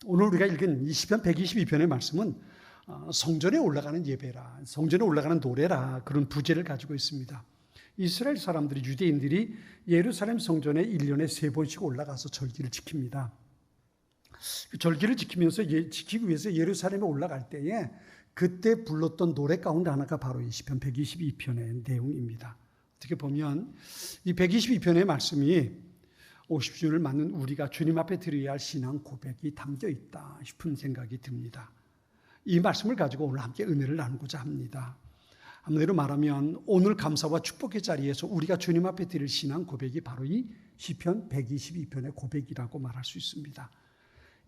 오늘 우리가 읽은 이 시편 122편의 말씀은 성전에 올라가는 예배라, 성전에 올라가는 노래라, 그런 부제를 가지고 있습니다. 이스라엘 사람들이, 유대인들이 예루살렘 성전에 1년에 3번씩 올라가서 절기를 지킵니다. 그 절기를 지키기 위해서 예루살렘에 올라갈 때에 그때 불렀던 노래 가운데 하나가 바로 이 시편 122편의 내용입니다. 어떻게 보면 이 122편의 말씀이 50주년을 맞는 우리가 주님 앞에 드려야 할 신앙 고백이 담겨 있다 싶은 생각이 듭니다. 이 말씀을 가지고 오늘 함께 은혜를 나누고자 합니다. 한마디로 말하면 오늘 감사와 축복의 자리에서 우리가 주님 앞에 드릴 신앙 고백이 바로 이 시편 122편의 고백이라고 말할 수 있습니다.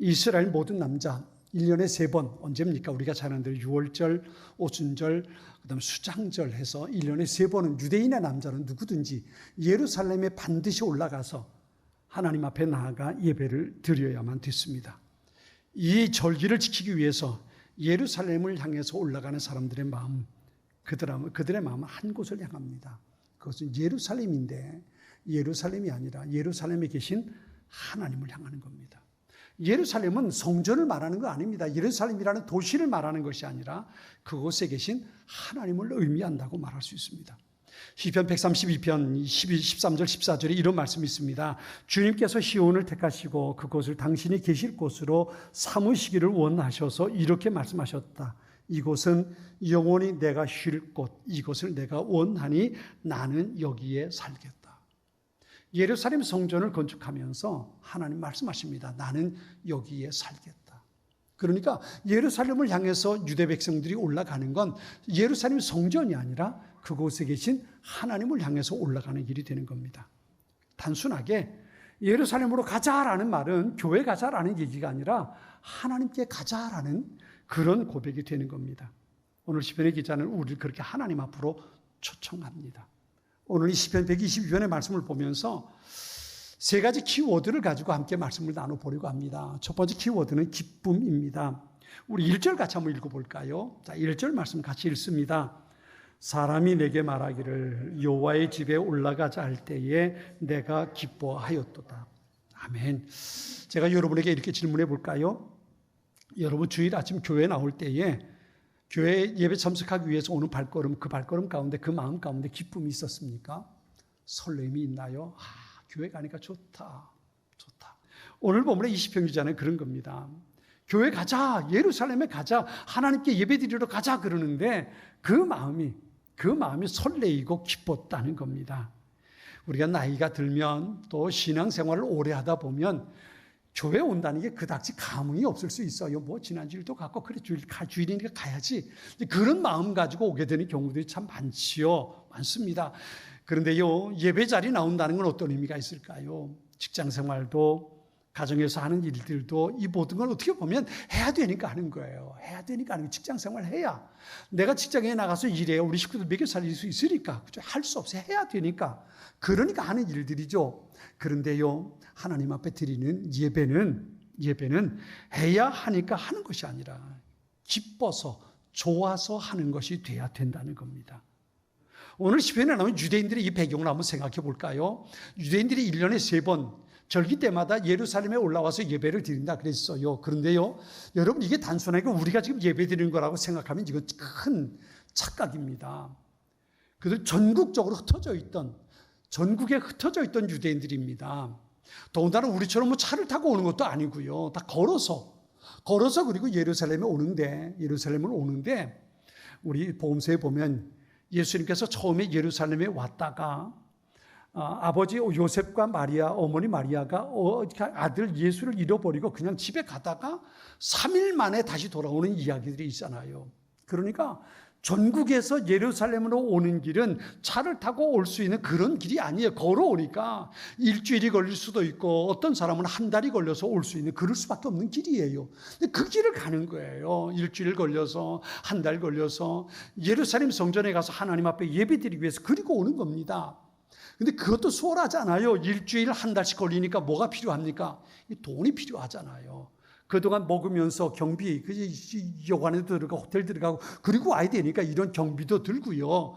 이스라엘 모든 남자 1년에 3번, 언제입니까? 우리가 잘 아는 대로 유월절, 오순절, 그다음 수장절 해서 1년에 3번은 유대인의 남자는 누구든지 예루살렘에 반드시 올라가서 하나님 앞에 나아가 예배를 드려야만 됐습니다. 이 절기를 지키기 위해서 예루살렘을 향해서 올라가는 사람들의 마음, 그들의 마음은 한 곳을 향합니다. 그것은 예루살렘인데 예루살렘이 아니라 예루살렘에 계신 하나님을 향하는 겁니다. 예루살렘은 성전을 말하는 거 아닙니다. 예루살렘이라는 도시를 말하는 것이 아니라 그곳에 계신 하나님을 의미한다고 말할 수 있습니다. 시편 132편 13절 14절에 이런 말씀이 있습니다. 주님께서 시온을 택하시고 그곳을 당신이 계실 곳으로 삼으시기를 원하셔서 이렇게 말씀하셨다. 이곳은 영원히 내가 쉴 곳, 이곳을 내가 원하니 나는 여기에 살겠다. 예루살렘 성전을 건축하면서 하나님 말씀하십니다. 나는 여기에 살겠다. 그러니까 예루살렘을 향해서 유대 백성들이 올라가는 건 예루살렘 성전이 아니라 그곳에 계신 하나님을 향해서 올라가는 길이 되는 겁니다. 단순하게 예루살렘으로 가자라는 말은 교회 가자라는 얘기가 아니라 하나님께 가자라는 그런 고백이 되는 겁니다. 오늘 시편의 기자는 우리를 그렇게 하나님 앞으로 초청합니다. 오늘 이 시편 122편의 말씀을 보면서 3가지 키워드를 가지고 함께 말씀을 나눠보려고 합니다. 첫 번째 키워드는 기쁨입니다. 우리 1절 같이 한번 읽어볼까요? 자, 1절 말씀 같이 읽습니다. 사람이 내게 말하기를 여호와의 집에 올라가자 할 때에 내가 기뻐하였도다. 아멘. 제가 여러분에게 이렇게 질문해 볼까요? 여러분 주일 아침 교회에 나올 때에 교회 예배 참석하기 위해서 오는 발걸음, 그 발걸음 가운데, 그 마음 가운데 기쁨이 있었습니까? 설렘이 있나요? 교회 가니까 좋다. 오늘 본문의 20편 기자는 그런 겁니다. 교회 가자, 예루살렘에 가자, 하나님께 예배드리러 가자 그러는데 그 마음이 설레이고 기뻤다는 겁니다. 우리가 나이가 들면 또 신앙생활을 오래 하다 보면 교회 온다는 게 그닥지 감흥이 없을 수 있어요. 뭐 지난 주일도 갔고 그래 주일이니까 가야지. 그런 마음 가지고 오게 되는 경우들이 참 많습니다. 그런데요, 예배 자리 나온다는 건 어떤 의미가 있을까요? 직장생활도 가정에서 하는 일들도 이 모든 걸 어떻게 보면 해야 되니까 하는 거예요. 해야 되니까 하는 거예요. 직장생활 해야. 내가 직장에 나가서 일해야 우리 식구들 먹여 살릴 수 있으니까. 할 수 없어요. 해야 되니까. 그러니까 하는 일들이죠. 그런데요, 하나님 앞에 드리는 예배는 해야 하니까 하는 것이 아니라 기뻐서 좋아서 하는 것이 돼야 된다는 겁니다. 오늘 시편에 나오는 유대인들의 이 배경을 한번 생각해 볼까요? 유대인들이 1년에 3번 절기 때마다 예루살렘에 올라와서 예배를 드린다 그랬어요. 그런데요, 여러분 이게 단순하게 우리가 지금 예배 드리는 거라고 생각하면 이건 큰 착각입니다. 그들 전국에 흩어져 있던 유대인들입니다. 더군다나 우리처럼 뭐 차를 타고 오는 것도 아니고요. 다 걸어서 그리고 예루살렘을 오는데 우리 복음서에 보면 예수님께서 처음에 예루살렘에 왔다가 아버지 요셉과 마리아, 어머니 마리아가 아들 예수를 잃어버리고 그냥 집에 가다가 3일 만에 다시 돌아오는 이야기들이 있잖아요. 그러니까 전국에서 예루살렘으로 오는 길은 차를 타고 올 수 있는 그런 길이 아니에요. 걸어오니까 일주일이 걸릴 수도 있고 어떤 사람은 한 달이 걸려서 올 수 있는 그럴 수밖에 없는 길이에요. 근데 그 길을 가는 거예요. 일주일 걸려서 한 달 걸려서 예루살렘 성전에 가서 하나님 앞에 예배드리기 위해서 그리고 오는 겁니다. 근데 그것도 수월하잖아요. 일주일 한 달씩 걸리니까 뭐가 필요합니까? 돈이 필요하잖아요. 그동안 먹으면서 경비, 여관에도 들어가고 호텔 들어가고 그리고 와야 되니까 이런 경비도 들고요.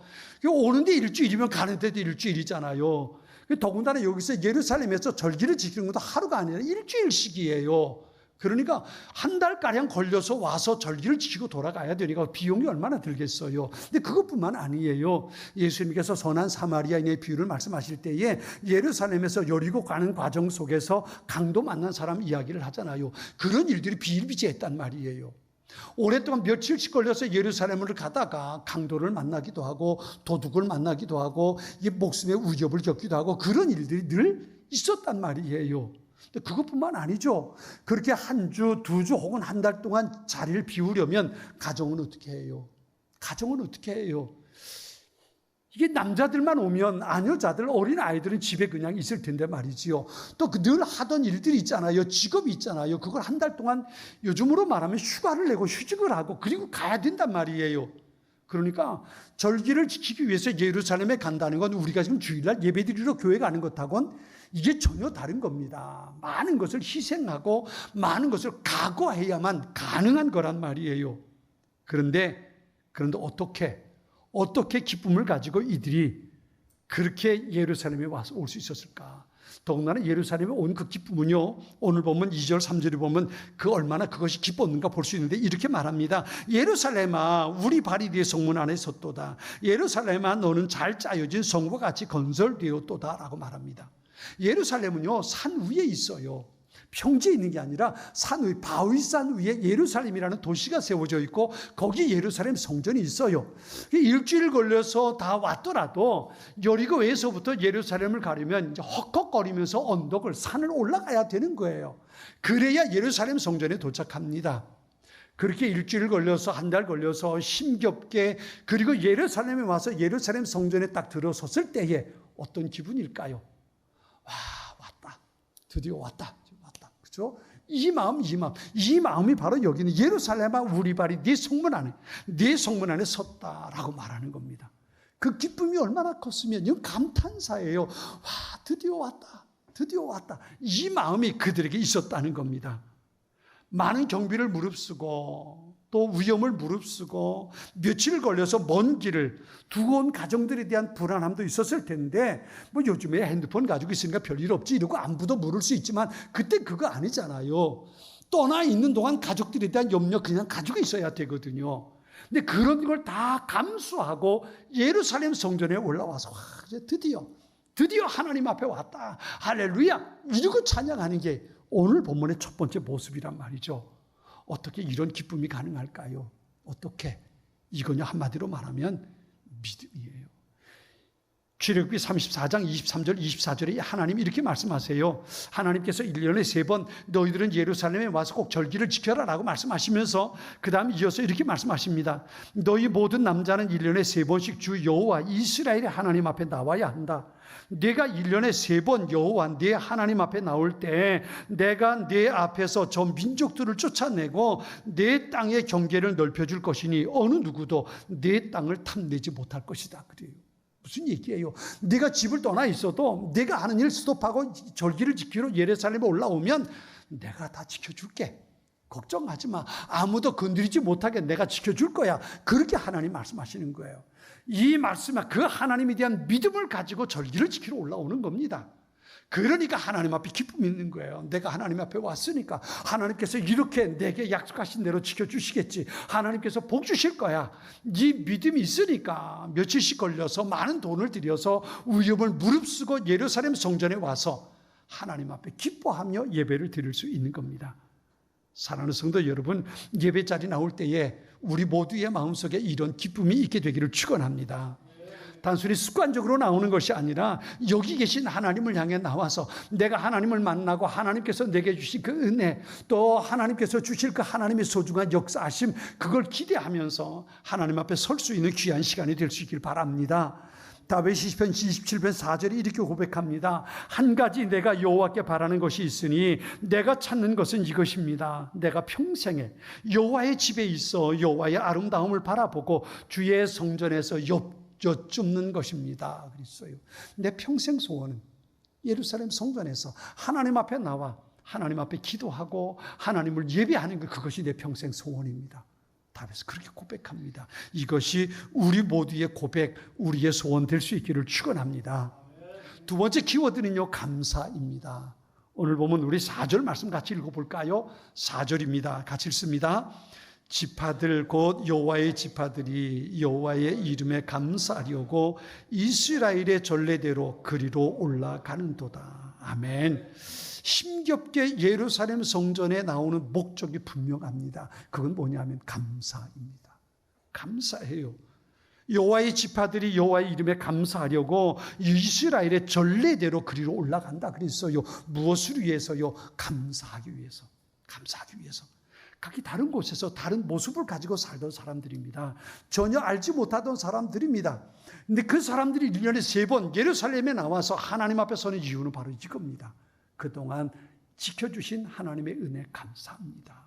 오는데 일주일이면 가는데도 일주일이잖아요. 더군다나 여기서 예루살렘에서 절기를 지키는 것도 하루가 아니라 일주일씩이에요. 그러니까 한 달가량 걸려서 와서 절기를 지키고 돌아가야 되니까 비용이 얼마나 들겠어요. 근데 그것뿐만 아니에요. 예수님께서 선한 사마리아인의 비유를 말씀하실 때에 예루살렘에서 여리고 가는 과정 속에서 강도 만난 사람 이야기를 하잖아요. 그런 일들이 비일비재했단 말이에요. 오랫동안 며칠씩 걸려서 예루살렘을 가다가 강도를 만나기도 하고 도둑을 만나기도 하고 목숨의 위협을 겪기도 하고 그런 일들이 늘 있었단 말이에요. 그것뿐만 아니죠. 그렇게 한 주, 두 주 혹은 한 달 동안 자리를 비우려면 가정은 어떻게 해요? 가정은 어떻게 해요? 이게 남자들만 오면 여자들, 어린 아이들은 집에 그냥 있을 텐데 말이지요. 또 늘 하던 일들이 있잖아요. 직업이 있잖아요. 그걸 한 달 동안 요즘으로 말하면 휴가를 내고 휴직을 하고 그리고 가야 된단 말이에요. 그러니까 절기를 지키기 위해서 예루살렘에 간다는 건 우리가 지금 주일날 예배드리러 교회 가는 것하고는 이게 전혀 다른 겁니다. 많은 것을 희생하고 많은 것을 각오해야만 가능한 거란 말이에요. 그런데 어떻게 기쁨을 가지고 이들이 그렇게 예루살렘에 와서 올 수 있었을까? 더군다나 예루살렘에 온 그 기쁨은요, 오늘 보면 2절 3절에 보면 그 얼마나 그것이 기뻤는가 볼 수 있는데 이렇게 말합니다. 예루살렘아 우리 발이 네 성문 안에 섰도다. 예루살렘아 너는 잘 짜여진 성과 같이 건설되었도다 라고 말합니다. 예루살렘은요 산 위에 있어요. 평지에 있는 게 아니라 산 위, 바위산 위에 예루살렘이라는 도시가 세워져 있고 거기 예루살렘 성전이 있어요. 일주일 걸려서 다 왔더라도 여리고에서부터 예루살렘을 가려면 이제 헉헉거리면서 언덕을 산을 올라가야 되는 거예요. 그래야 예루살렘 성전에 도착합니다. 그렇게 일주일 걸려서 한 달 걸려서 힘겹게 그리고 예루살렘에 와서 예루살렘 성전에 딱 들어섰을 때에 어떤 기분일까요? 와, 왔다. 드디어 왔다. 그렇죠? 이 마음이 바로 여기는 예루살렘아 우리 발이 네 성문 안에 섰다라고 말하는 겁니다. 그 기쁨이 얼마나 컸으면 이건 감탄사예요. 와, 드디어 왔다. 이 마음이 그들에게 있었다는 겁니다. 많은 경비를 무릅쓰고 또 위험을 무릅쓰고 며칠 걸려서 먼 길을 두고 온 가정들에 대한 불안함도 있었을 텐데 뭐 요즘에 핸드폰 가지고 있으니까 별일 없지 이러고 안부도 물을 수 있지만 그때 그거 아니잖아요. 떠나 있는 동안 가족들에 대한 염려 그냥 가지고 있어야 되거든요. 근데 그런 걸 다 감수하고 예루살렘 성전에 올라와서 와, 이제 드디어 하나님 앞에 왔다. 할렐루야. 이러고 찬양하는 게 오늘 본문의 첫 번째 모습이란 말이죠. 어떻게 이런 기쁨이 가능할까요? 어떻게? 이거냐 한마디로 말하면 믿음이에요. 출애굽기 34장 23절 24절에 하나님 이렇게 말씀하세요. 하나님께서 1년에 3번 너희들은 예루살렘에 와서 꼭 절기를 지켜라 라고 말씀하시면서 그 다음 이어서 이렇게 말씀하십니다. 너희 모든 남자는 1년에 3번씩 주 여호와 이스라엘의 하나님 앞에 나와야 한다. 내가 1년에 3번 여호와 내 하나님 앞에 나올 때 내가 내 앞에서 저 민족들을 쫓아내고 내 땅의 경계를 넓혀줄 것이니 어느 누구도 내 땅을 탐내지 못할 것이다. 그래요. 무슨 얘기예요? 내가 집을 떠나 있어도 내가 하는 일 스톱하고 절기를 지키러 예루살렘에 올라오면 내가 다 지켜줄게. 걱정하지 마. 아무도 건드리지 못하게 내가 지켜줄 거야. 그렇게 하나님 말씀하시는 거예요. 이 말씀에 그 하나님에 대한 믿음을 가지고 절기를 지키러 올라오는 겁니다. 그러니까 하나님 앞에 기쁨이 있는 거예요. 내가 하나님 앞에 왔으니까 하나님께서 이렇게 내게 약속하신 대로 지켜주시겠지. 하나님께서 복 주실 거야. 이 믿음이 있으니까 며칠씩 걸려서 많은 돈을 들여서 위험을 무릅쓰고 예루살렘 성전에 와서 하나님 앞에 기뻐하며 예배를 드릴 수 있는 겁니다. 사랑하는 성도 여러분, 예배 자리 나올 때에 우리 모두의 마음속에 이런 기쁨이 있게 되기를 축원합니다. 단순히 습관적으로 나오는 것이 아니라 여기 계신 하나님을 향해 나와서 내가 하나님을 만나고 하나님께서 내게 주신 그 은혜 또 하나님께서 주실 그 하나님의 소중한 역사하심 그걸 기대하면서 하나님 앞에 설 수 있는 귀한 시간이 될 수 있길 바랍니다. 다윗이 시편 27편 4절에 이렇게 고백합니다. 한 가지 내가 여호와께 바라는 것이 있으니 내가 찾는 것은 이것입니다. 내가 평생에 여호와의 집에 있어 여호와의 아름다움을 바라보고 주의 성전에서 여쭙는 것입니다. 그랬어요. 내 평생 소원은 예루살렘 성전에서 하나님 앞에 나와 하나님 앞에 기도하고 하나님을 예배하는 것 그것이 내 평생 소원입니다. 다윗은 그렇게 고백합니다. 이것이 우리 모두의 고백, 우리의 소원 될 수 있기를 축원합니다. 두 번째 키워드는요, 감사입니다. 오늘 보면 우리 4절 말씀 같이 읽어볼까요? 4절입니다. 같이 읽습니다. 지파들 곧 여호와의 지파들이 여호와의 이름에 감사하려고 이스라엘의 전례대로 그리로 올라가는도다. 아멘. 힘겹게 예루살렘 성전에 나오는 목적이 분명합니다. 그건 뭐냐면 감사입니다. 감사해요. 여호와의 지파들이 여호와의 이름에 감사하려고 이스라엘의 전례대로 그리로 올라간다 그랬어요. 무엇을 위해서요? 감사하기 위해서. 감사하기 위해서. 각기 다른 곳에서 다른 모습을 가지고 살던 사람들입니다. 전혀 알지 못하던 사람들입니다. 근데 그 사람들이 1년에 3번 예루살렘에 나와서 하나님 앞에 서는 이유는 바로 이겁니다. 그동안 지켜주신 하나님의 은혜 감사합니다.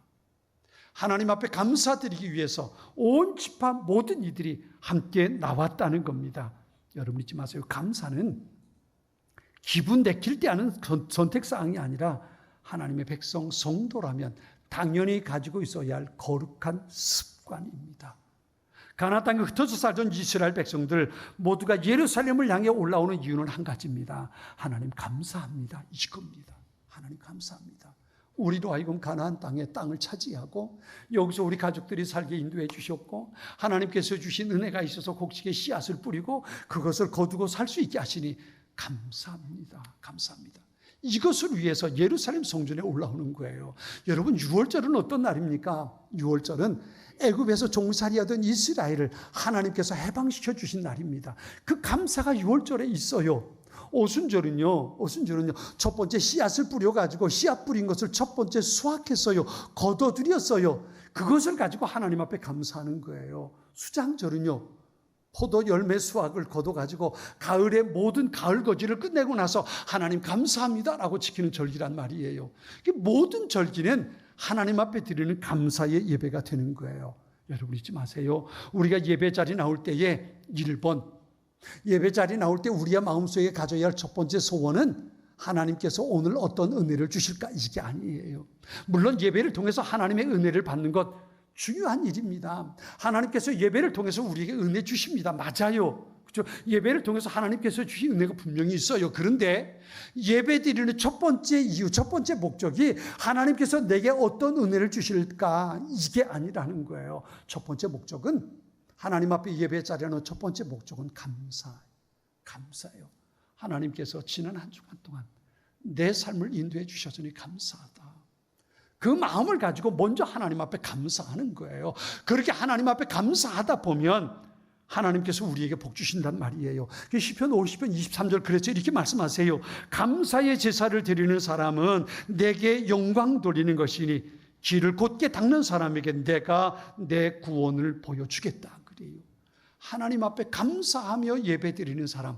하나님 앞에 감사드리기 위해서 온 지파 모든 이들이 함께 나왔다는 겁니다. 여러분 잊지 마세요. 감사는 기분 내킬 때 하는 선택사항이 아니라 하나님의 백성 성도라면 당연히 가지고 있어야 할 거룩한 습관입니다. 가나안 땅에 흩어져 살던 이스라엘 백성들 모두가 예루살렘을 향해 올라오는 이유는 한 가지입니다. 하나님 감사합니다. 이겁니다. 하나님 감사합니다. 우리로 하여금 가나안 땅을 차지하고 여기서 우리 가족들이 살게 인도해 주셨고 하나님께서 주신 은혜가 있어서 곡식에 씨앗을 뿌리고 그것을 거두고 살 수 있게 하시니 감사합니다. 감사합니다. 이것을 위해서 예루살렘 성전에 올라오는 거예요. 여러분 6월절은 어떤 날입니까? 6월절은 애굽에서 종살이하던 이스라엘을 하나님께서 해방시켜 주신 날입니다. 그 감사가 6월절에 있어요. 오순절은요 첫 번째 씨앗을 뿌려가지고 씨앗 뿌린 것을 첫 번째 수확했어요. 거둬들였어요. 그것을 가지고 하나님 앞에 감사하는 거예요. 수장절은요 포도 열매 수확을 거둬가지고 가을의 모든 가을 거지를 끝내고 나서 하나님 감사합니다라고 지키는 절기란 말이에요. 모든 절기는 하나님 앞에 드리는 감사의 예배가 되는 거예요. 여러분 잊지 마세요. 우리가 예배 자리 나올 때에 1번 예배 자리 나올 때 우리의 마음속에 가져야 할 첫 번째 소원은 하나님께서 오늘 어떤 은혜를 주실까 이게 아니에요. 물론 예배를 통해서 하나님의 은혜를 받는 것 중요한 일입니다. 하나님께서 예배를 통해서 우리에게 은혜 주십니다. 맞아요. 그렇죠? 예배를 통해서 하나님께서 주신 은혜가 분명히 있어요. 그런데 예배 드리는 첫 번째 이유, 첫 번째 목적이 하나님께서 내게 어떤 은혜를 주실까 이게 아니라는 거예요. 첫 번째 목적은 하나님 앞에 예배 자리하는 첫 번째 목적은 감사예요. 하나님께서 지난 한 주간 동안 내 삶을 인도해 주셔서니 감사하다. 그 마음을 가지고 먼저 하나님 앞에 감사하는 거예요. 그렇게 하나님 앞에 감사하다 보면 하나님께서 우리에게 복 주신단 말이에요. 시편 50편 23절 그래서 이렇게 말씀하세요. 감사의 제사를 드리는 사람은 내게 영광 돌리는 것이니 길을 곧게 닦는 사람에게 내가 내 구원을 보여주겠다. 그래요. 하나님 앞에 감사하며 예배 드리는 사람,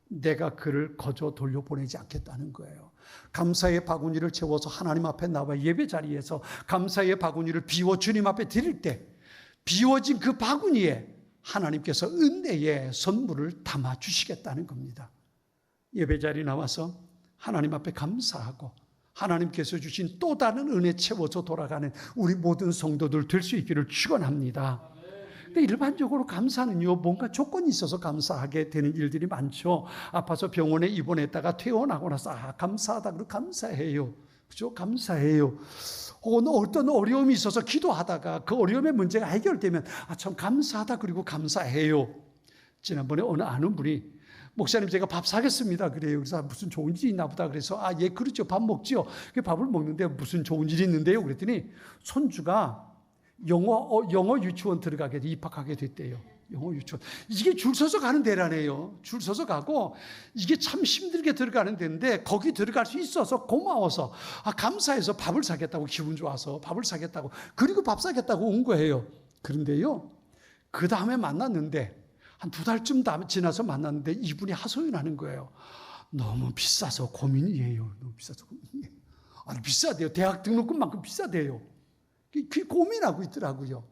내가 그를 거저 돌려보내지 않겠다는 거예요. 감사의 바구니를 채워서 하나님 앞에 나와 예배 자리에서 감사의 바구니를 비워 주님 앞에 드릴 때 비워진 그 바구니에 하나님께서 은혜의 선물을 담아 주시겠다는 겁니다. 예배 자리 나와서 하나님 앞에 감사하고 하나님께서 주신 또 다른 은혜 채워서 돌아가는 우리 모든 성도들 될 수 있기를 축원합니다. 근데 일반적으로 감사는요, 뭔가 조건이 있어서 감사하게 되는 일들이 많죠. 아파서 병원에 입원했다가 퇴원하고 나서 감사하다 그러고 감사해요. 그죠? 감사해요. 혹은 어떤 어려움이 있어서 기도하다가 그 어려움의 문제가 해결되면 참 감사하다 그리고 감사해요. 지난번에 어느 아는 분이 목사님 제가 밥 사겠습니다 그래요. 그래서 무슨 좋은 일이 있나 보다 그래서 예 그렇죠. 밥 먹지요. 밥을 먹는데 무슨 좋은 일이 있는데요. 그랬더니 손주가 영어 유치원 들어가게 입학하게 됐대요. 영어 유치원. 이게 줄 서서 가는 데라네요. 줄 서서 가고 이게 참 힘들게 들어가는 데인데 거기 들어갈 수 있어서 고마워서 감사해서 밥을 사겠다고 기분 좋아서 밥을 사겠다고 그리고 밥 사겠다고 온 거예요. 그런데요. 그 다음에 만났는데 한 2달쯤 지나서 만났는데 이분이 하소연하는 거예요. 너무 비싸서 고민이에요. 너무 비싸서 고민이에요. 아니 비싸대요. 대학 등록금만큼 비싸대요. 고민하고 있더라고요.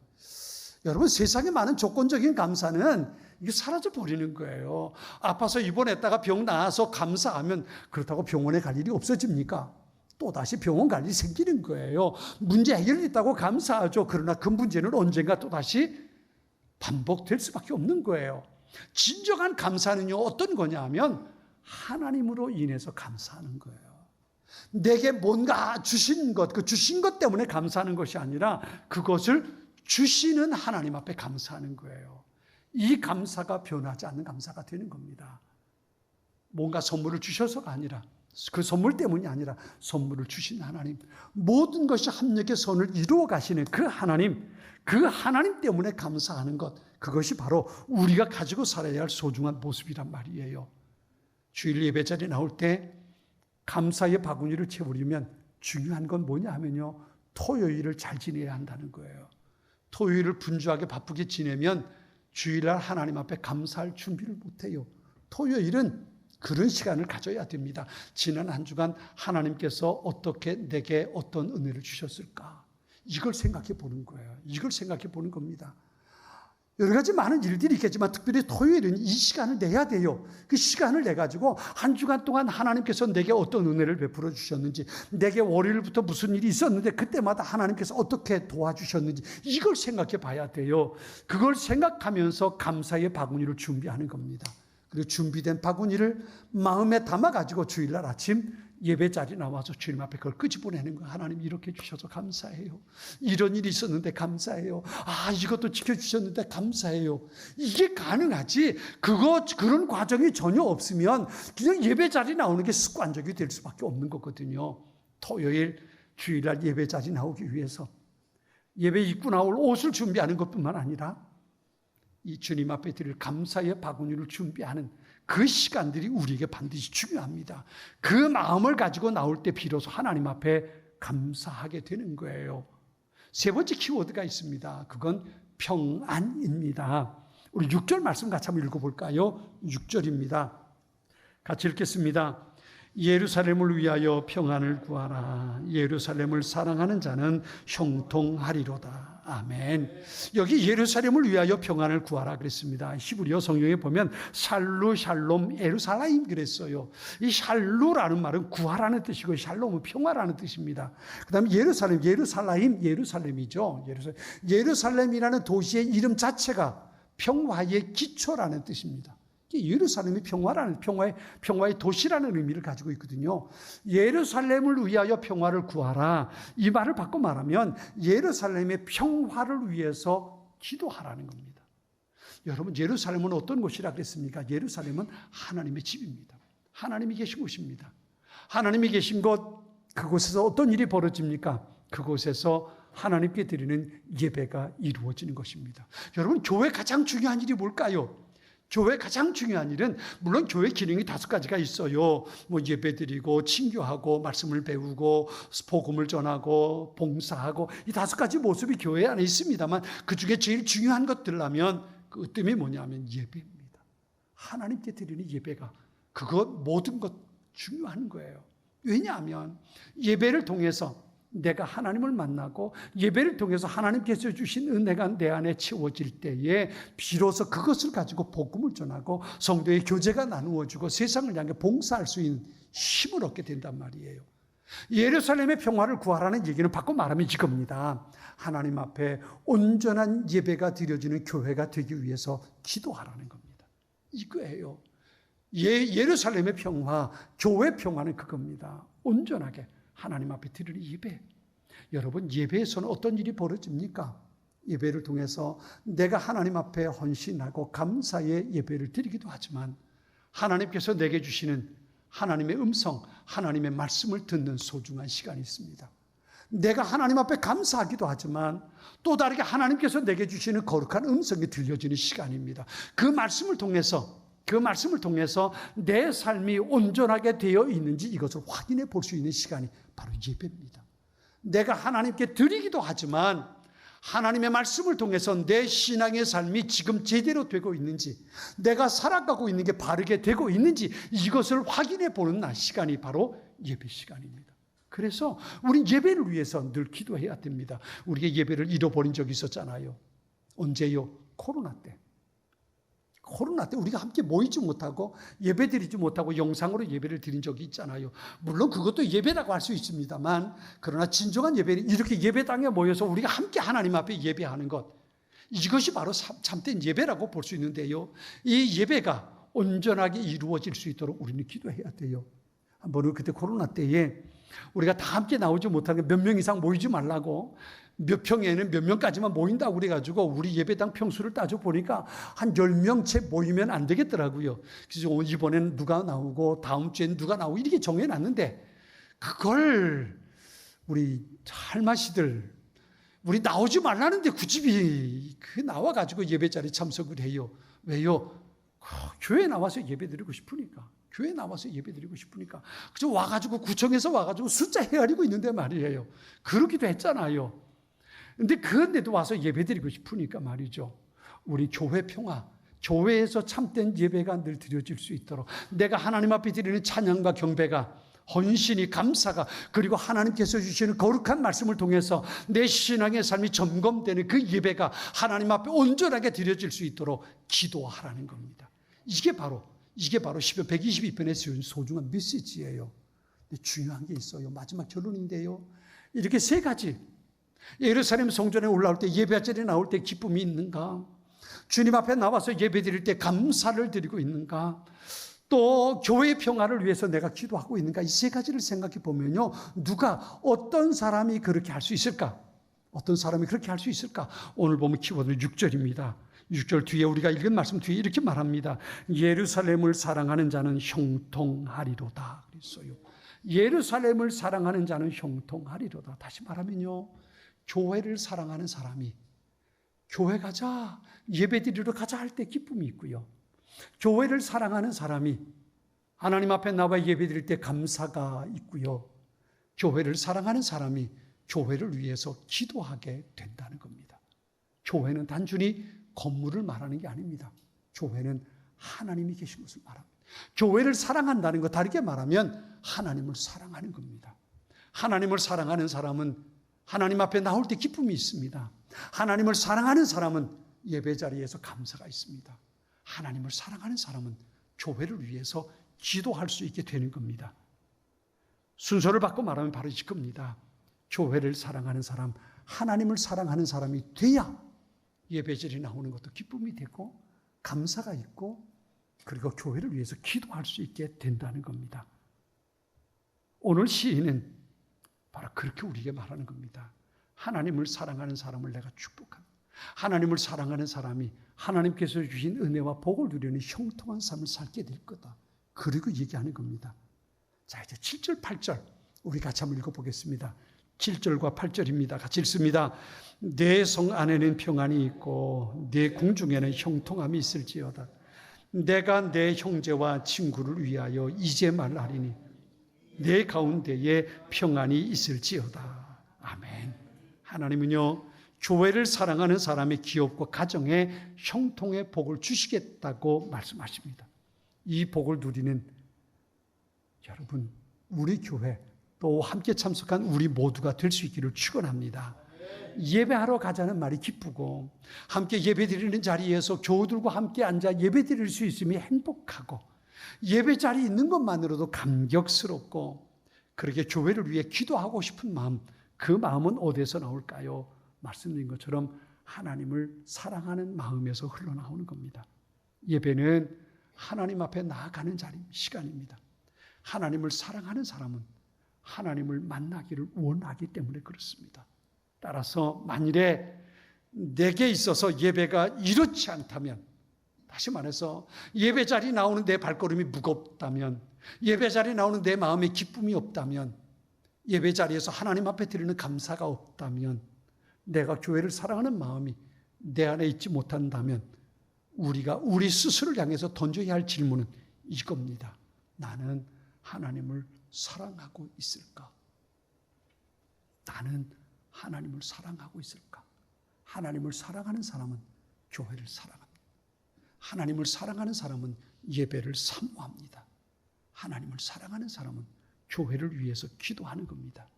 여러분 세상에 많은 조건적인 감사는 이게 사라져 버리는 거예요. 아파서 입원했다가 병 나아서 감사하면 그렇다고 병원에 갈 일이 없어집니까? 또다시 병원 갈 일이 생기는 거예요. 문제 해결됐다고 감사하죠. 그러나 그 문제는 언젠가 또다시 반복될 수밖에 없는 거예요. 진정한 감사는요 어떤 거냐 하면 하나님으로 인해서 감사하는 거예요. 내게 뭔가 주신 것, 그 주신 것 때문에 감사하는 것이 아니라 그것을 주시는 하나님 앞에 감사하는 거예요. 이 감사가 변하지 않는 감사가 되는 겁니다. 뭔가 선물을 주셔서가 아니라, 그 선물 때문이 아니라 선물을 주신 하나님, 모든 것이 합력의 선을 이루어 가시는 그 하나님 때문에 감사하는 것, 그것이 바로 우리가 가지고 살아야 할 소중한 모습이란 말이에요. 주일 예배 자리에 나올 때 감사의 바구니를 채우려면 중요한 건 뭐냐 하면요, 토요일을 잘 지내야 한다는 거예요. 토요일을 분주하게 바쁘게 지내면 주일날 하나님 앞에 감사할 준비를 못해요. 토요일은 그런 시간을 가져야 됩니다. 지난 한 주간 하나님께서 어떻게 내게 어떤 은혜를 주셨을까? 이걸 생각해 보는 거예요. 이걸 생각해 보는 겁니다. 여러 가지 많은 일들이 있겠지만 특별히 토요일은 이 시간을 내야 돼요. 그 시간을 내가지고 한 주간 동안 하나님께서 내게 어떤 은혜를 베풀어 주셨는지, 내게 월요일부터 무슨 일이 있었는데 그때마다 하나님께서 어떻게 도와주셨는지 이걸 생각해 봐야 돼요. 그걸 생각하면서 감사의 바구니를 준비하는 겁니다. 그리고 준비된 바구니를 마음에 담아가지고 주일날 아침 예배 자리에 나와서 주님 앞에 그걸 끄집어내는 거예요. 하나님 이렇게 주셔서 감사해요. 이런 일이 있었는데 감사해요. 아, 이것도 지켜주셨는데 감사해요. 이게 가능하지. 그런 과정이 전혀 없으면 그냥 예배 자리에 나오는 게 습관적이 될 수밖에 없는 거거든요. 토요일 주일날 예배 자리에 나오기 위해서 예배 입고 나올 옷을 준비하는 것뿐만 아니라 이 주님 앞에 드릴 감사의 바구니를 준비하는 그 시간들이 우리에게 반드시 중요합니다. 그 마음을 가지고 나올 때 비로소 하나님 앞에 감사하게 되는 거예요. 세 번째 키워드가 있습니다. 그건 평안입니다. 우리 6절 말씀 같이 한번 읽어볼까요? 6절입니다. 같이 읽겠습니다. 예루살렘을 위하여 평안을 구하라. 예루살렘을 사랑하는 자는 형통하리로다. 아멘. 여기 예루살렘을 위하여 평안을 구하라 그랬습니다. 히브리어 성경에 보면 샬루 샬롬 예루살렘 그랬어요. 이 샬루라는 말은 구하라는 뜻이고 샬롬은 평화라는 뜻입니다. 그 다음에 예루살렘이죠. 예루살렘이라는 도시의 이름 자체가 평화의 기초라는 뜻입니다. 예루살렘이 평화의 도시라는 의미를 가지고 있거든요. 예루살렘을 위하여 평화를 구하라. 이 말을 바꿔 말하면 예루살렘의 평화를 위해서 기도하라는 겁니다. 여러분, 예루살렘은 어떤 곳이라 그랬습니까? 예루살렘은 하나님의 집입니다. 하나님이 계신 곳입니다. 하나님이 계신 곳, 그곳에서 어떤 일이 벌어집니까? 그곳에서 하나님께 드리는 예배가 이루어지는 것입니다. 여러분, 교회 가장 중요한 일이 뭘까요? 교회 가장 중요한 일은 물론 교회 기능이 5가지가 있어요. 예배드리고 친교하고 말씀을 배우고 복음을 전하고 봉사하고 이 5가지 모습이 교회 안에 있습니다만 그중에 제일 중요한 것들라면 그 으뜸이 뭐냐면 예배입니다. 하나님께 드리는 예배가 모든 것 중요한 거예요. 왜냐하면 예배를 통해서 내가 하나님을 만나고 예배를 통해서 하나님께서 주신 은혜가 내 안에 채워질 때에 비로소 그것을 가지고 복음을 전하고 성도의 교제가 나누어지고 세상을 향해 봉사할 수 있는 힘을 얻게 된단 말이에요. 예루살렘의 평화를 구하라는 얘기는 바꿔 말하면 이겁니다. 하나님 앞에 온전한 예배가 드려지는 교회가 되기 위해서 기도하라는 겁니다. 이거예요. 예루살렘의 평화, 교회 평화는 그겁니다. 온전하게 하나님 앞에 드리는 예배. 여러분, 예배에서는 어떤 일이 벌어집니까? 예배를 통해서 내가 하나님 앞에 헌신하고 감사의 예배를 드리기도 하지만 하나님께서 내게 주시는 하나님의 음성, 하나님의 말씀을 듣는 소중한 시간이 있습니다. 내가 하나님 앞에 감사하기도 하지만 또 다르게 하나님께서 내게 주시는 거룩한 음성이 들려지는 시간입니다. 그 말씀을 통해서 내 삶이 온전하게 되어 있는지 이것을 확인해 볼 수 있는 시간이 바로 예배입니다. 내가 하나님께 드리기도 하지만 하나님의 말씀을 통해서 내 신앙의 삶이 지금 제대로 되고 있는지, 내가 살아가고 있는 게 바르게 되고 있는지 이것을 확인해 보는 시간이 바로 예배 시간입니다. 그래서 우린 예배를 위해서 늘 기도해야 됩니다. 우리가 예배를 잃어버린 적이 있었잖아요. 언제요? 코로나 때 우리가 함께 모이지 못하고 예배 드리지 못하고 영상으로 예배를 드린 적이 있잖아요. 물론 그것도 예배라고 할 수 있습니다만 그러나 진정한 예배는 이렇게 예배당에 모여서 우리가 함께 하나님 앞에 예배하는 것, 이것이 바로 참된 예배라고 볼 수 있는데요. 이 예배가 온전하게 이루어질 수 있도록 우리는 기도해야 돼요. 한번은 그때 코로나 때에 우리가 다 함께 나오지 못하는 몇 명 이상 모이지 말라고, 몇 평에는 몇 명까지만 모인다고 그래가지고 우리 예배당 평수를 따져보니까 한 10명 채 모이면 안 되겠더라고요. 그래서 이번에는 누가 나오고 다음 주에는 누가 나오고 이렇게 정해놨는데, 그걸 우리 할마씨들, 우리 나오지 말라는데 굳이 나와가지고 예배 자리에 참석을 해요. 왜요? 교회 나와서 예배 드리고 싶으니까. 교회 나와서 예배 드리고 싶으니까. 그저 와가지고 구청에서 와가지고 숫자 헤아리고 있는데 말이에요. 그러기도 했잖아요. 근데 그런데도 와서 예배 드리고 싶으니까 말이죠. 우리 교회 평화, 교회에서 참된 예배가 늘 드려질 수 있도록, 내가 하나님 앞에 드리는 찬양과 경배가, 헌신이, 감사가, 그리고 하나님께서 주시는 거룩한 말씀을 통해서 내 신앙의 삶이 점검되는 그 예배가 하나님 앞에 온전하게 드려질 수 있도록 기도하라는 겁니다. 이게 바로 시편 122편에 쓰인 소중한 메시지예요. 근데 중요한 게 있어요. 마지막 결론인데요. 이렇게 세 가지. 예루살렘 성전에 올라올 때, 예배 자리에 나올 때 기쁨이 있는가? 주님 앞에 나와서 예배 드릴 때 감사를 드리고 있는가? 또 교회의 평화를 위해서 내가 기도하고 있는가? 이 세 가지를 생각해 보면요, 누가, 어떤 사람이 그렇게 할 수 있을까? 어떤 사람이 그렇게 할 수 있을까? 오늘 보면 키워드는 6절입니다. 6절 뒤에 우리가 읽은 말씀 뒤에 이렇게 말합니다. 예루살렘을 사랑하는 자는 형통하리로다 그랬어요. 예루살렘을 사랑하는 자는 형통하리로다. 다시 말하면요, 교회를 사랑하는 사람이 교회 가자, 예배 드리러 가자 할 때 기쁨이 있고요, 교회를 사랑하는 사람이 하나님 앞에 나와 예배 드릴 때 감사가 있고요, 교회를 사랑하는 사람이 교회를 위해서 기도하게 된다는 겁니다. 교회는 단순히 건물을 말하는 게 아닙니다. 교회는 하나님이 계신 것을 말합니다. 교회를 사랑한다는 것, 다르게 말하면 하나님을 사랑하는 겁니다. 하나님을 사랑하는 사람은 하나님 앞에 나올 때 기쁨이 있습니다. 하나님을 사랑하는 사람은 예배 자리에서 감사가 있습니다. 하나님을 사랑하는 사람은 교회를 위해서 기도할 수 있게 되는 겁니다. 순서를 바꿔 말하면 바로 이겁니다. 교회를 사랑하는 사람, 하나님을 사랑하는 사람이 돼야 예배자리에 나오는 것도 기쁨이 되고 감사가 있고, 그리고 교회를 위해서 기도할 수 있게 된다는 겁니다. 오늘 시인은 바로 그렇게 우리에게 말하는 겁니다. 하나님을 사랑하는 사람을 내가 축복합니다. 하나님을 사랑하는 사람이 하나님께서 주신 은혜와 복을 누리는 형통한 삶을 살게 될 거다. 그리고 얘기하는 겁니다. 자, 이제 7절, 8절 우리 같이 한번 읽어보겠습니다. 7절과 8절입니다. 같이 읽습니다. 내 성 안에는 평안이 있고 내 궁중에는 형통함이 있을지어다. 내가 내 형제와 친구를 위하여 이제 말하리니 내 가운데에 평안이 있을지어다. 아멘. 하나님은요, 교회를 사랑하는 사람의 기업과 가정에 형통의 복을 주시겠다고 말씀하십니다. 이 복을 누리는 여러분, 우리 교회 또 함께 참석한 우리 모두가 될 수 있기를 축원합니다. 예배하러 가자는 말이 기쁘고, 함께 예배드리는 자리에서 교우들과 함께 앉아 예배드릴 수 있음이 행복하고, 예배 자리에 있는 것만으로도 감격스럽고, 그렇게 교회를 위해 기도하고 싶은 마음, 그 마음은 어디에서 나올까요? 말씀드린 것처럼 하나님을 사랑하는 마음에서 흘러나오는 겁니다. 예배는 하나님 앞에 나아가는 시간입니다. 하나님을 사랑하는 사람은 하나님을 만나기를 원하기 때문에 그렇습니다. 따라서 만일에 내게 있어서 예배가 이렇지 않다면, 다시 말해서 예배 자리에 나오는 내 발걸음이 무겁다면, 예배 자리에 나오는 내 마음에 기쁨이 없다면, 예배 자리에서 하나님 앞에 드리는 감사가 없다면, 내가 교회를 사랑하는 마음이 내 안에 있지 못한다면, 우리가 우리 스스로를 향해서 던져야 할 질문은 이겁니다. 나는 하나님을 사랑하고 있을까? 나는 하나님을 사랑하고 있을까? 하나님을 사랑하는 사람은 교회를 사랑합니다. 하나님을 사랑하는 사람은 예배를 사모합니다. 하나님을 사랑하는 사람은 교회를 위해서 기도하는 겁니다.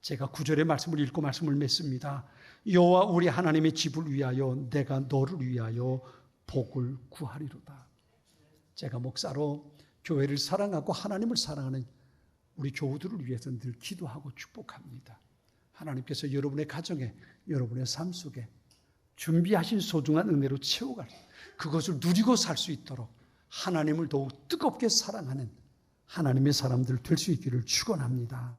제가 9절의 말씀을 읽고 말씀을 맺습니다. 여호와 우리 하나님의 집을 위하여 내가 너를 위하여 복을 구하리로다. 제가 목사로 교회를 사랑하고 하나님을 사랑하는 우리 교우들을 위해서 늘 기도하고 축복합니다. 하나님께서 여러분의 가정에, 여러분의 삶 속에 준비하신 소중한 은혜로 채워갈, 그것을 누리고 살 수 있도록 하나님을 더욱 뜨겁게 사랑하는 하나님의 사람들 될 수 있기를 축원합니다.